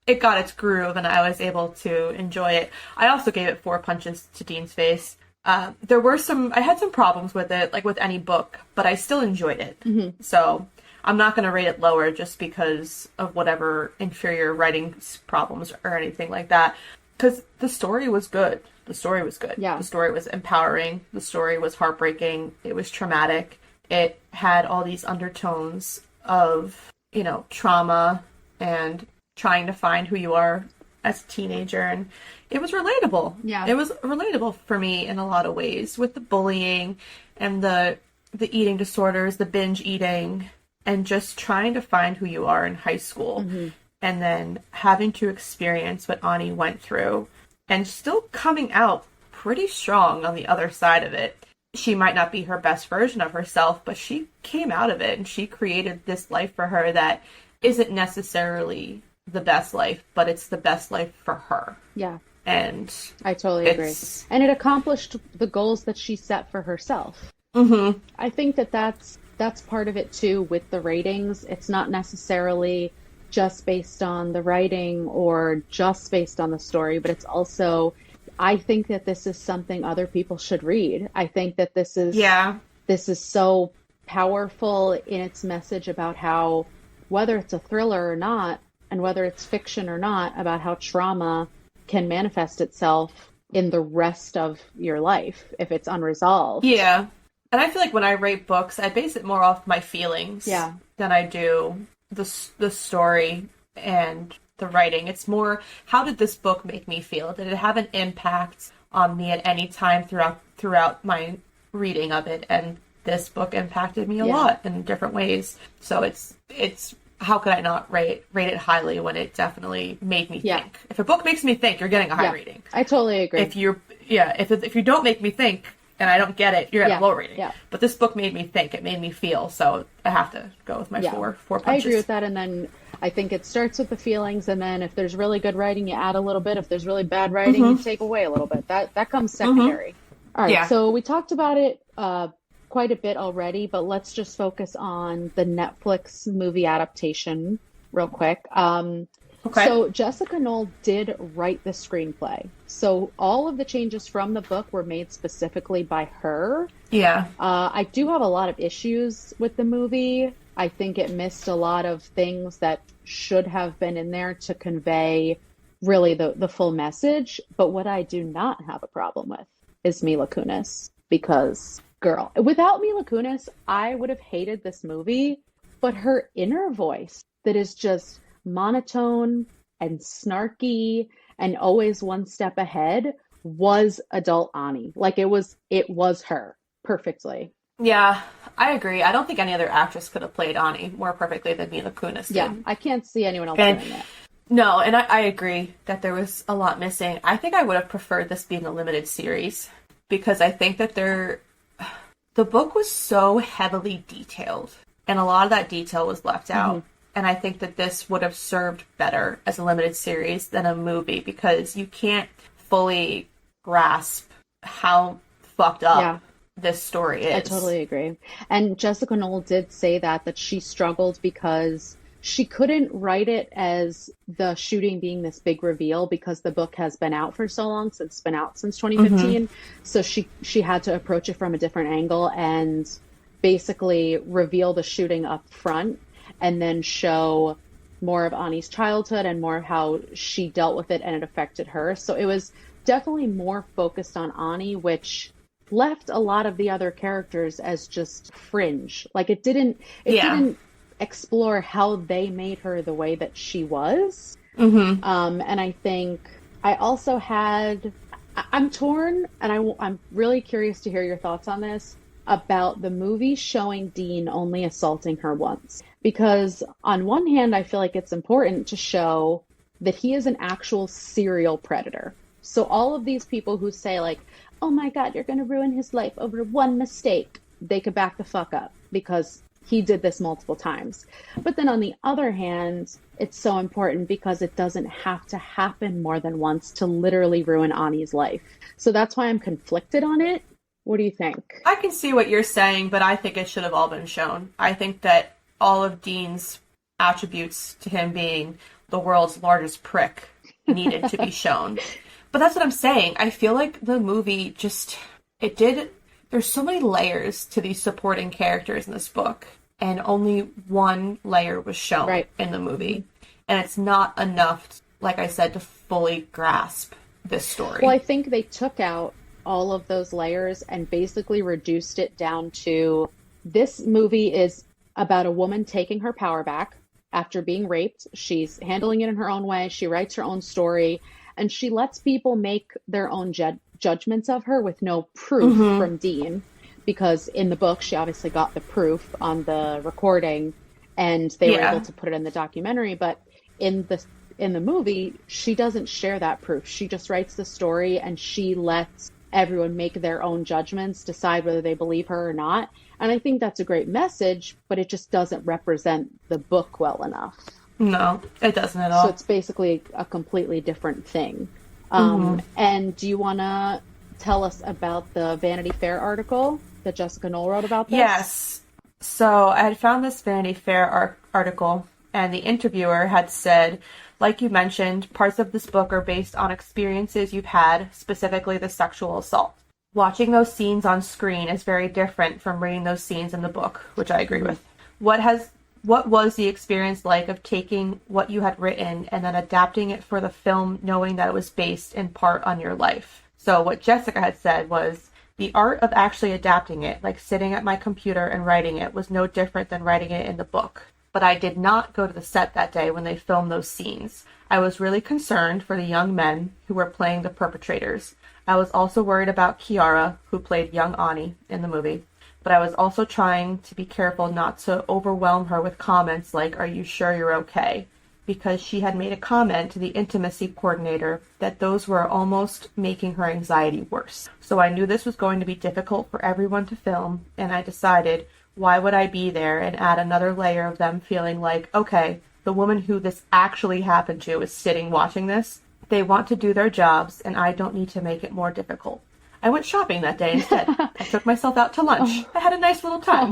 it got its groove and I was able to enjoy it. I also gave it 4 punches to Dean's face. I had some problems with it, like with any book, but I still enjoyed it. So I'm not going to rate it lower just because of whatever inferior writing problems or anything like that. Because the story was good. The story was good.
Yeah.
The story was empowering. The story was heartbreaking. It was traumatic. It had all these undertones of, trauma and trying to find who you are as a teenager, and it was relatable.
Yeah.
It was relatable for me in a lot of ways, with the bullying and the eating disorders, the binge eating, and just trying to find who you are in high school, and then having to experience what Ani went through, and still coming out pretty strong on the other side of it. She might not be her best version of herself, but she came out of it, and she created this life for her that isn't necessarily the best life, but it's the best life for her.
Yeah.
And
I totally agree. And it accomplished the goals that she set for herself. I think that's part of it too with the ratings. It's not necessarily just based on the writing or just based on the story, but it's also, I think that this is something other people should read. I think that
Yeah.
this is so powerful in its message about how, whether it's a thriller or not, and whether it's fiction or not, about how trauma can manifest itself in the rest of your life if it's unresolved.
Yeah. And I feel like when I write books, I base it more off my feelings
Yeah.
than I do the story and the writing. It's more, how did this book make me feel? Did it have an impact on me at any time throughout my reading of it? And this book impacted me a lot in different ways. So it's how could I not rate it highly when it definitely made me think? If a book makes me think, you're getting a high rating.
I totally agree.
If you don't make me think and I don't get it, you're at a low rating.
Yeah.
But this book made me think. It made me feel. So I have to go with my four punches.
I agree with that. And then I think it starts with the feelings, and then if there's really good writing, you add a little bit. If there's really bad writing, you take away a little bit. That comes secondary. All right. So we talked about it quite a bit already, but let's just focus on the Netflix movie adaptation real quick. So Jessica Knoll did write the screenplay. So all of the changes from the book were made specifically by her.
Yeah.
I do have a lot of issues with the movie. I think it missed a lot of things that should have been in there to convey really the full message. But what I do not have a problem with is Mila Kunis, because girl, without Mila Kunis, I would have hated this movie, but her inner voice that is just monotone and snarky and always one step ahead was adult Ani. Like it was her perfectly.
Yeah, I agree. I don't think any other actress could have played Ani more perfectly than Mila Kunis did.
Yeah, I can't see anyone else doing it.
No, and I agree that there was a lot missing. I think I would have preferred this being a limited series, because I think that the book was so heavily detailed, and a lot of that detail was left out. And I think that this would have served better as a limited series than a movie, because you can't fully grasp how fucked up this story is.
I totally agree. And Jessica Knoll did say that she struggled because she couldn't write it as the shooting being this big reveal, because the book has been out for so long, since 2015. So she had to approach it from a different angle and basically reveal the shooting up front, and then show more of Ani's childhood and more of how she dealt with it and it affected her. So it was definitely more focused on Ani, which left a lot of the other characters as just fringe. Like it didn't explore how they made her the way that she was. And I think I also I'm torn, and I'm really curious to hear your thoughts on this, about the movie showing Dean only assaulting her once. Because on one hand, I feel like it's important to show that he is an actual serial predator. So all of these people who say like, oh my God, you're going to ruin his life over one mistake, they could back the fuck up, because he did this multiple times. But then on the other hand, it's so important because it doesn't have to happen more than once to literally ruin Ani's life. So that's why I'm conflicted on it. What do you think?
I can see what you're saying, but I think it should have all been shown. I think that all of Dean's attributes to him being the world's largest prick needed to be shown. But that's what I'm saying. I feel like the movie there's so many layers to these supporting characters in this book, and only one layer was shown in the movie. And it's not enough, like I said, to fully grasp this story.
Well, I think they took out all of those layers and basically reduced it down to, this movie is about a woman taking her power back after being raped. She's handling it in her own way. She writes her own story, and she lets people make their own judgments of her with no proof from Dean, because in the book, she obviously got the proof on the recording, and they were able to put it in the documentary. But in the movie, she doesn't share that proof. She just writes the story, and she lets everyone make their own judgments, decide whether they believe her or not. And I think that's a great message, but it just doesn't represent the book well enough.
No, it doesn't at all.
So it's basically a completely different thing. And do you want to tell us about the Vanity Fair article that Jessica Knoll wrote about this?
Yes. So I had found this Vanity Fair article, and the interviewer had said, like you mentioned, parts of this book are based on experiences you've had, specifically the sexual assault. Watching those scenes on screen is very different from reading those scenes in the book, which I agree with. What was the experience like of taking what you had written and then adapting it for the film, knowing that it was based in part on your life? So what Jessica had said was, the art of actually adapting it, like sitting at my computer and writing it, was no different than writing it in the book. But I did not go to the set that day when they filmed those scenes. I was really concerned for the young men who were playing the perpetrators. I was also worried about Kiara, who played young Ani in the movie. But I was also trying to be careful not to overwhelm her with comments like, "Are you sure you're okay?" Because she had made a comment to the intimacy coordinator that those were almost making her anxiety worse. So I knew this was going to be difficult for everyone to film, and I decided, why would I be there and add another layer of them feeling like, okay, the woman who this actually happened to is sitting watching this. They want to do their jobs, and I don't need to make it more difficult. I went shopping that day instead. I took myself out to lunch. I had a nice little time.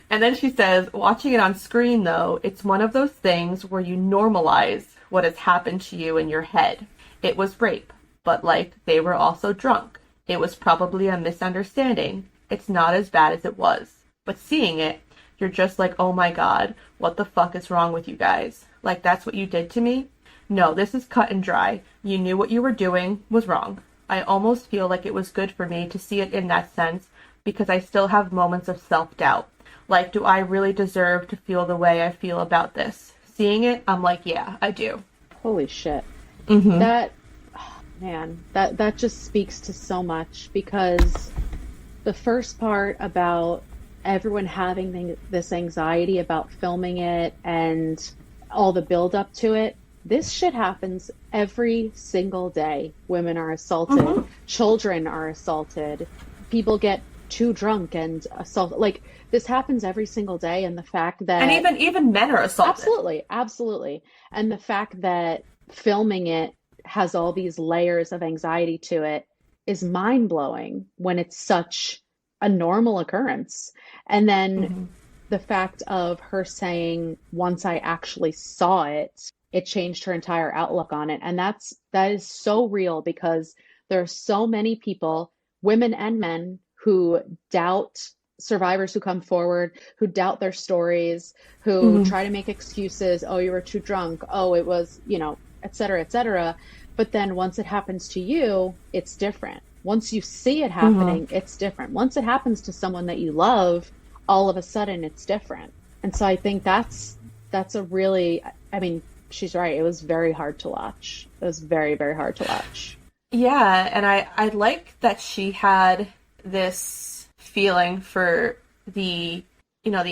And then she says, watching it on screen, though, it's one of those things where you normalize what has happened to you in your head. It was rape, but, like, they were also drunk. It was probably a misunderstanding. It's not as bad as it was. But seeing it, you're just like, oh my God, what the fuck is wrong with you guys? Like, that's what you did to me? No, this is cut and dry. You knew what you were doing was wrong. I almost feel like it was good for me to see it in that sense because I still have moments of self-doubt. Like, do I really deserve to feel the way I feel about this? Seeing it, I'm like, yeah, I do.
Holy shit.
Mm-hmm.
That just speaks to so much, because the first part about everyone having this anxiety about filming it and all the build up to it, this shit happens every single day. Women are assaulted,
Mm-hmm.
children are assaulted, people get too drunk and assaulted. Like, this happens every single day, and the fact that...
And even men are assaulted.
Absolutely. And the fact that filming it has all these layers of anxiety to it is mind-blowing when it's such a normal occurrence. And then the fact of her saying, once I actually saw it, it changed her entire outlook on it. And that is so real, because there are so many people, women and men, who doubt survivors who come forward, who doubt their stories, who try to make excuses. Oh, you were too drunk. Oh, it was, et cetera, et cetera. But then once it happens to you, it's different. Once you see it happening, it's different. Once it happens to someone that you love, all of a sudden it's different. And so I think that's a really, she's right. It was very hard to watch. It was very, very hard to watch.
Yeah, and I like that she had this feeling for the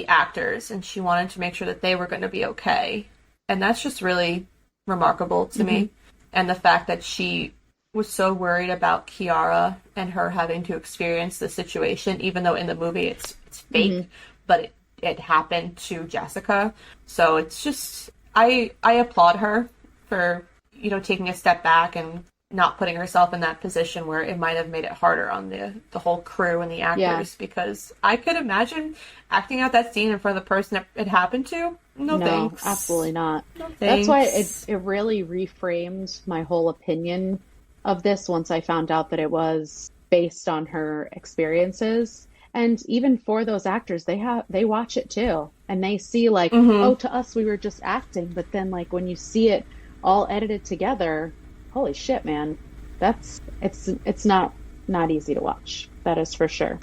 actors, and she wanted to make sure that they were going to be okay. And that's just really remarkable to me. And the fact that she was so worried about Kiara and her having to experience the situation, even though in the movie it's fake, but it happened to Jessica. So it's just, I applaud her for, taking a step back and not putting herself in that position where it might have made it harder on the whole crew and the actors, because I could imagine acting out that scene in front of the person that it happened to. No thanks.
Absolutely not.
No thanks.
That's why it really reframed my whole opinion of this once I found out that it was based on her experiences. And even for those actors, they watch it too, and they see like, oh, to us we were just acting, but then like when you see it all edited together, holy shit, man, it's not easy to watch. That is for sure.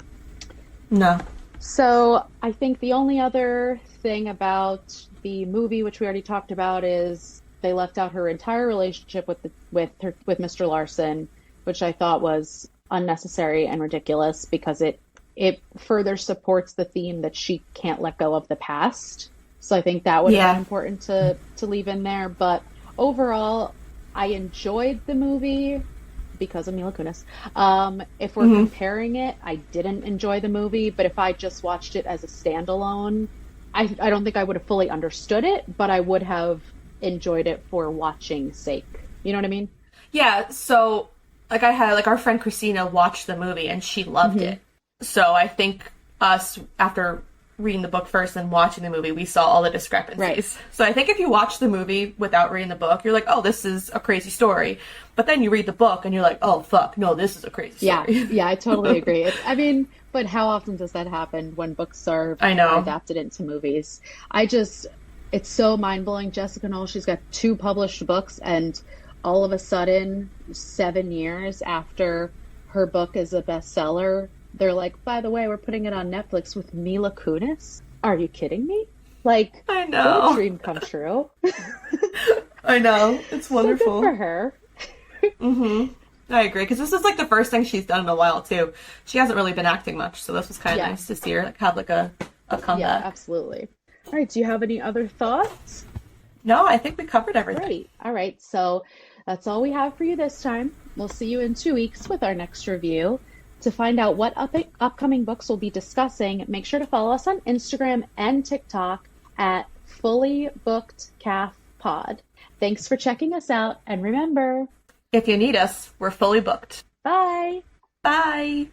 No.
So I think the only other thing about the movie, which we already talked about, is they left out her entire relationship with Mr. Larson, which I thought was unnecessary and ridiculous, because it further supports the theme that she can't let go of the past. So I think that would have been important to leave in there. But overall, I enjoyed the movie because of Mila Kunis. If we're comparing it, I didn't enjoy the movie, but if I just watched it as a standalone, I don't think I would have fully understood it, but I would have enjoyed it for watching sake. You know what I mean?
Yeah, so like I had our friend Christina watched the movie and she loved it. So I think us, after reading the book first and watching the movie, we saw all the discrepancies.
Right.
So I think if you watch the movie without reading the book, you're like, oh, this is a crazy story. But then you read the book and you're like, oh, fuck, no, this is a crazy story.
Yeah, I totally agree. But how often does that happen when books are
I know.
adapted into movies? It's so mind-blowing. Jessica Knoll, she's got 2 published books, and all of a sudden, 7 years after her book is a bestseller, they're like, by the way, we're putting it on Netflix with Mila Kunis. Are you kidding me? Like,
I know.
what a dream come true.
I know. It's wonderful.
So good for her.
I agree, because this is like the first thing she's done in a while, too. She hasn't really been acting much, so this was kind of nice to see her like have like a comeback.
Yeah, absolutely. All right, do you have any other thoughts?
No, I think we covered everything.
Great. All right, so that's all we have for you this time. We'll see you in 2 weeks with our next review. To find out what upcoming books we'll be discussing, make sure to follow us on Instagram and TikTok at Fully Booked Calf Pod. Thanks for checking us out, and remember,
if you need us, we're fully booked.
bye!
Bye!